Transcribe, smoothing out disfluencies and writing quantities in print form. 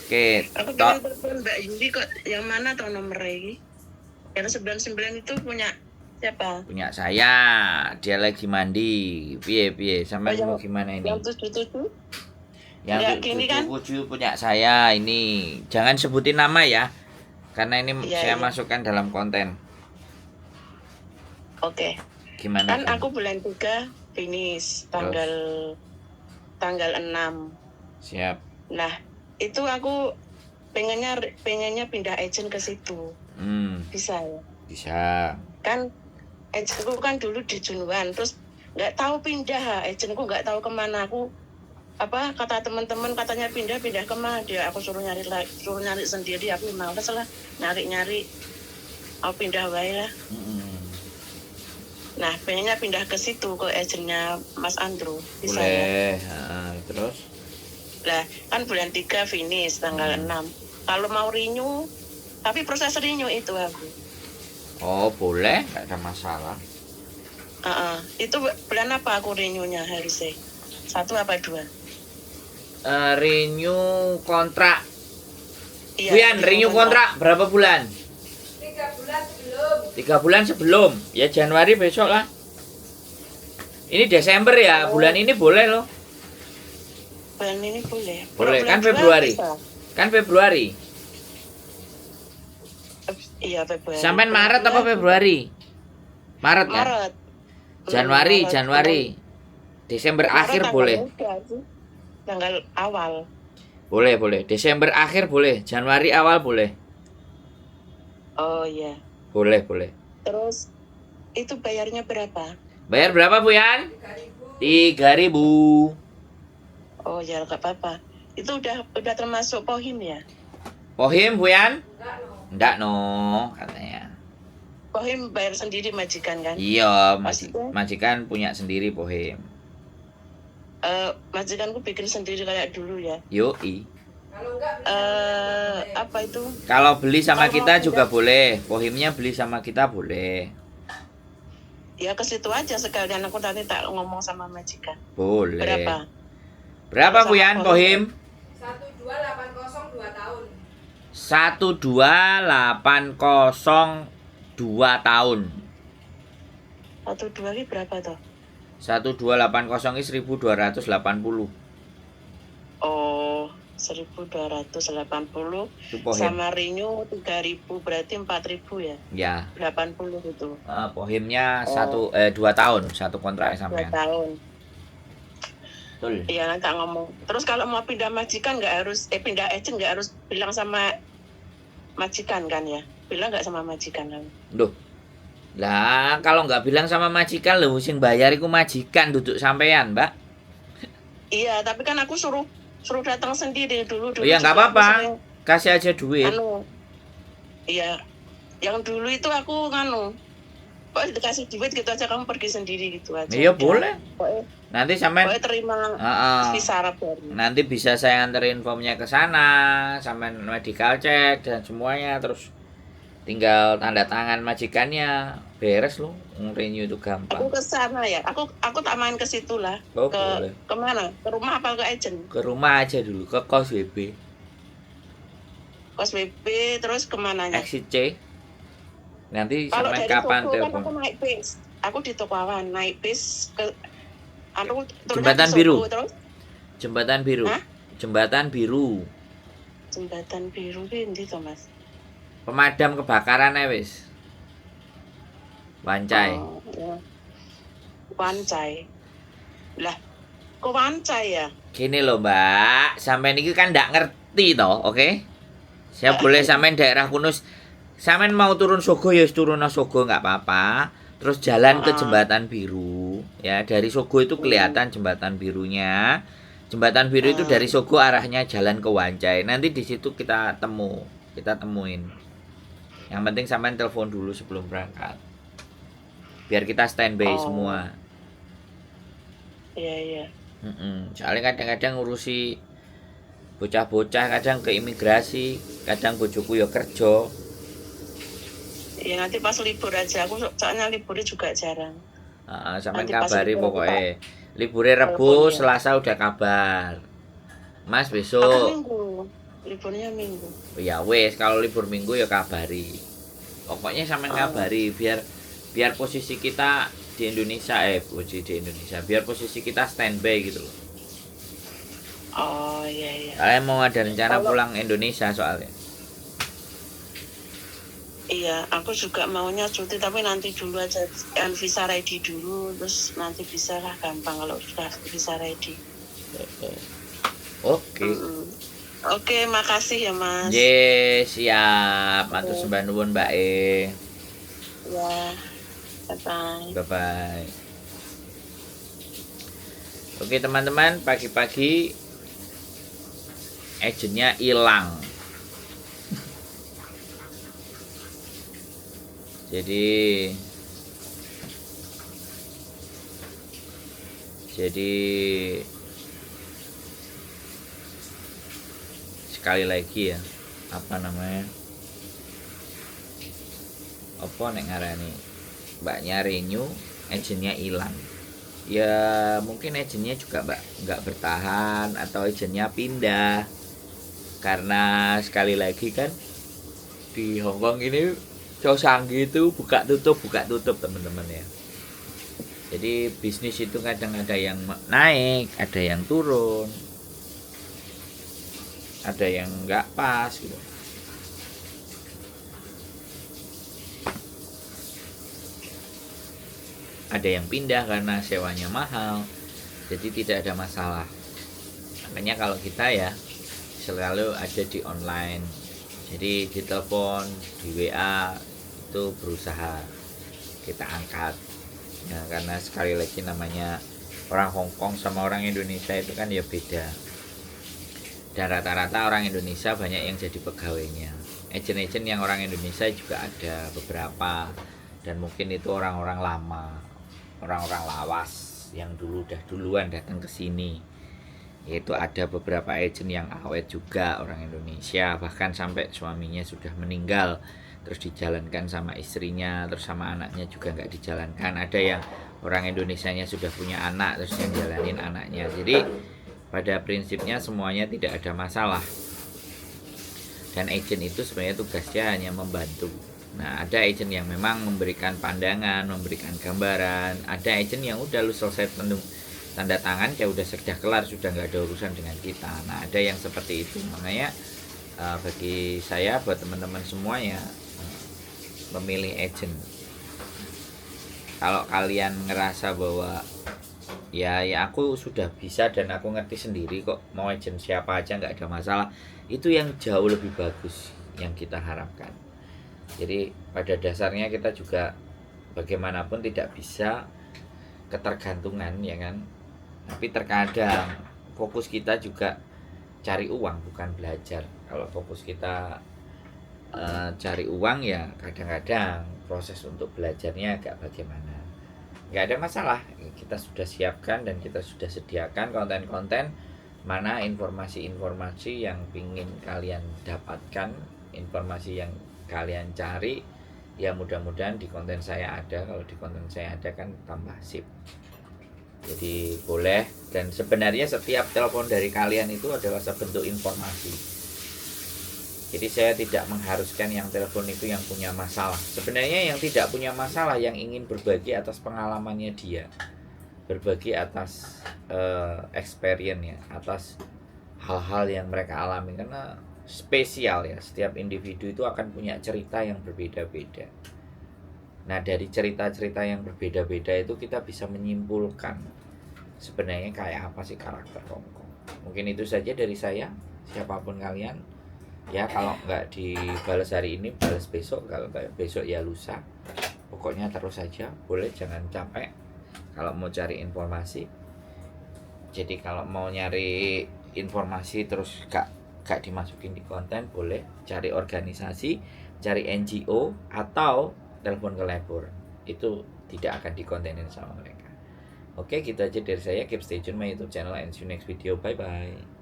Oke, Aku pengen telepon Mbak Yuli kok, yang mana tau nomornya ini? Yang 99 itu punya siapa? Punya saya, dia lagi mandi. Piye, sampai mau gimana ini? Yang 77? Yang gini kan? 77 punya saya ini. Jangan sebutin nama ya. Karena ini saya masukkan dalam konten. Oke. Gimana? Kan aku bulan 3 finish tanggal 6. Siap. Nah, itu aku pengennya pindah agent ke situ. Bisa ya? Bisa. Kan agentku kan dulu di Junuan, terus nggak tahu pindah, agentku nggak tahu kemana. Aku kata teman-teman katanya pindah kemana, dia aku suruh nyari sendiri. Aku males lah nyari aku pindah wae lah. Nah, pengennya pindah ke situ, ke agentnya Mas Andrew. Bisa boleh ya? Terus lah kan bulan 3 finish tanggal 6. Kalau mau renew, tapi proses renew itu aku. Oh boleh, nggak ada masalah. Itu bulan apa aku renewnya harusnya? 1 apa 2? Renew kontrak. Iya, Wian, renew kontrak berapa bulan? 3 bulan sebelum. 3 bulan sebelum. Ya Januari besok lah. Ini Desember ya, bulan ini boleh loh. Bulan ini boleh. Boleh, kan Februari. Kan Februari. Iya, Februari. Sampai Maret apa Februari? Maret kan? Maret. Januari. Desember akhir boleh. Tanggal awal. Boleh. Desember akhir boleh, Januari awal boleh. Oh iya. Boleh. Terus itu bayarnya berapa? Bayar berapa, Bu Yan? 3.000. Oh ya, nggak apa-apa. Itu udah termasuk pohim ya? Pohim, Bu Yan? Enggak no, katanya. Pohim bayar sendiri majikan kan? Iya, majikan punya sendiri pohim. Majikanku bikin sendiri kayak dulu ya. Yoi. Apa itu? Kalau beli sama kita juga boleh. Pohimnya beli sama kita boleh. Ya ke situ aja sekalian, aku tadi tak ngomong sama majikan. Boleh. Berapa Bu Yan pohim? 12802 tahun. 12802 tahun. 12 ini berapa toh? 1280 ini 1280. Oh, 1280 sama renew 3000 berarti 4000 ya? Ya. 80 gitu. Pohimnya 2 tahun, satu kontrak sampai. 2 tahun. Betul. Iya, nanti ngomong. Terus kalau mau pindah majikan nggak harus pindah agent nggak harus bilang sama majikan kan ya? Bilang nggak sama majikan kan? Duh. Lah, kalau nggak bilang sama majikan lho sing bayar iku majikan duduk sampean, Mbak. Iya, tapi kan aku suruh datang sendiri dulu. Oh ya nggak apa-apa. Kasih aja duit. Iya. Yang dulu itu aku kok dikasih duit gitu aja, kamu pergi sendiri gitu aja. Iya boleh. Nanti sampean terima visa Arab baru. Nanti bisa saya anterin formnya ke sana, sampean medical check dan semuanya, terus tinggal tanda tangan majikannya, beres loh. Renew itu gampang. Aku ke sana ya. Aku tak main ke situ lah. Boleh. Kemana? Ke rumah apa ke agent? Ke rumah aja dulu, ke kos WB. Kos WB terus kemana? Exit C. Nanti kalau sampai dari kapan toko telepon? Kan aku naik bis. Aku di Toko Awan naik bis ke Jembatan Biru. Terus? Jembatan Biru. Hah? Jembatan Biru. Jembatan Biru ndi to, Mas? Pemadam kebakaran wis. Wancai. Oh, ya. Wancai. Lah, kok Wancai ya? Gini loh, Mbak. Sampai ini kan ndak ngerti toh, oke? Saya boleh sampean daerah Kunus. Sampean mau turun Sogo ya turun Sogo nggak apa-apa. Terus jalan ke Jembatan Biru. Ya, dari Sogo itu kelihatan Jembatan Birunya. Jembatan Biru itu dari Sogo arahnya jalan ke Wancai. Nanti di situ kita temuin. Yang penting sampean telepon dulu sebelum berangkat. Biar kita standby semua. Iya. Soalnya kadang-kadang ngurusi bocah-bocah, kadang ke imigrasi, kadang bojoku ya kerja. Ya nanti pas libur aja, aku soalnya liburnya juga jarang. Sampai kabari pokoknya. Liburnya Rebo, Selasa udah kabar. Mas besok. liburnya minggu. Ya wes, kalau libur minggu ya kabari. Pokoknya sampean kabari biar posisi kita di Indonesia biar posisi kita standby gitu loh. Oh iya. Kalian mau ada rencana Kalau- pulang Indonesia soalnya. Iya, aku juga maunya cuti tapi nanti dulu aja visa ready dulu, terus nanti bisa lah gampang kalau sudah visa ready. Oke. Oke, makasih ya Mas. Ye, siap. Matur sembah nuwun Mbak E. Ya, bye-bye. Bye bye. Oke teman-teman, pagi-pagi agentnya hilang. Jadi sekali lagi ya, apa namanya? Apa nek ngarani? Mbaknya renew, agentnya hilang. Ya mungkin agentnya juga nggak bertahan atau agentnya pindah. Karena sekali lagi kan di Hongkong ini Chow-Sanggi itu buka tutup teman-teman ya. Jadi bisnis itu kadang ada yang naik, ada yang turun, ada yang nggak pas gitu. Ada yang pindah karena sewanya mahal, jadi tidak ada masalah. Makanya kalau kita ya selalu ada di online, jadi di telepon, di WA itu berusaha kita angkat. Nah, karena sekali lagi namanya orang Hong Kong sama orang Indonesia itu kan ya beda. Dan rata-rata orang Indonesia banyak yang jadi pegawainya. Agent-agent yang orang Indonesia juga ada beberapa, dan mungkin itu orang-orang lama, orang-orang lawas yang duluan datang ke sini. Yaitu ada beberapa agent yang awet juga orang Indonesia, bahkan sampai suaminya sudah meninggal terus dijalankan sama istrinya, terus sama anaknya juga nggak dijalankan. Ada yang orang Indonesianya sudah punya anak terus yang jalanin anaknya. Jadi pada prinsipnya semuanya tidak ada masalah, dan agent itu sebenarnya tugasnya hanya membantu. Nah, ada agent yang memang memberikan pandangan, memberikan gambaran. Ada agent yang udah lu selesai tanda tangan kayak udah sudah kelar, sudah nggak ada urusan dengan kita. Nah, ada yang seperti itu. Makanya bagi saya, buat teman-teman semuanya, memilih agent. Kalau kalian ngerasa bahwa ya aku sudah bisa dan aku ngerti sendiri kok, mau agent siapa aja nggak ada masalah, itu yang jauh lebih bagus yang kita harapkan. Jadi pada dasarnya kita juga bagaimanapun tidak bisa ketergantungan, ya kan. Tapi terkadang fokus kita juga cari uang, bukan belajar. Kalau fokus kita cari uang, ya kadang-kadang proses untuk belajarnya agak bagaimana. Nggak ada masalah, kita sudah siapkan dan kita sudah sediakan konten-konten mana informasi-informasi yang ingin kalian dapatkan, informasi yang kalian cari. Ya mudah-mudahan di konten saya ada. Kalau di konten saya ada kan tambah sip. Jadi boleh, dan sebenarnya setiap telepon dari kalian itu adalah sebentuk informasi. Jadi saya tidak mengharuskan yang telepon itu yang punya masalah. Sebenarnya yang tidak punya masalah, yang ingin berbagi atas pengalamannya dia, berbagi atas experience ya, atas hal-hal yang mereka alami. Karena spesial ya, setiap individu itu akan punya cerita yang berbeda-beda. Nah, dari cerita-cerita yang berbeda-beda itu kita bisa menyimpulkan sebenarnya kayak apa sih karakter Hongkong. Mungkin itu saja dari saya. Siapapun kalian ya, kalau nggak dibalas hari ini, balas besok. Kalau nggak besok ya lusa. Pokoknya terus saja, boleh, jangan capek kalau mau cari informasi. Jadi kalau mau nyari informasi terus gak dimasukin di konten, boleh cari organisasi, cari NGO, atau telepon ke labor. Itu tidak akan dikontenin sama mereka. Oke, gitu aja dari saya. Keep stay tune my YouTube channel and see you next video. Bye bye.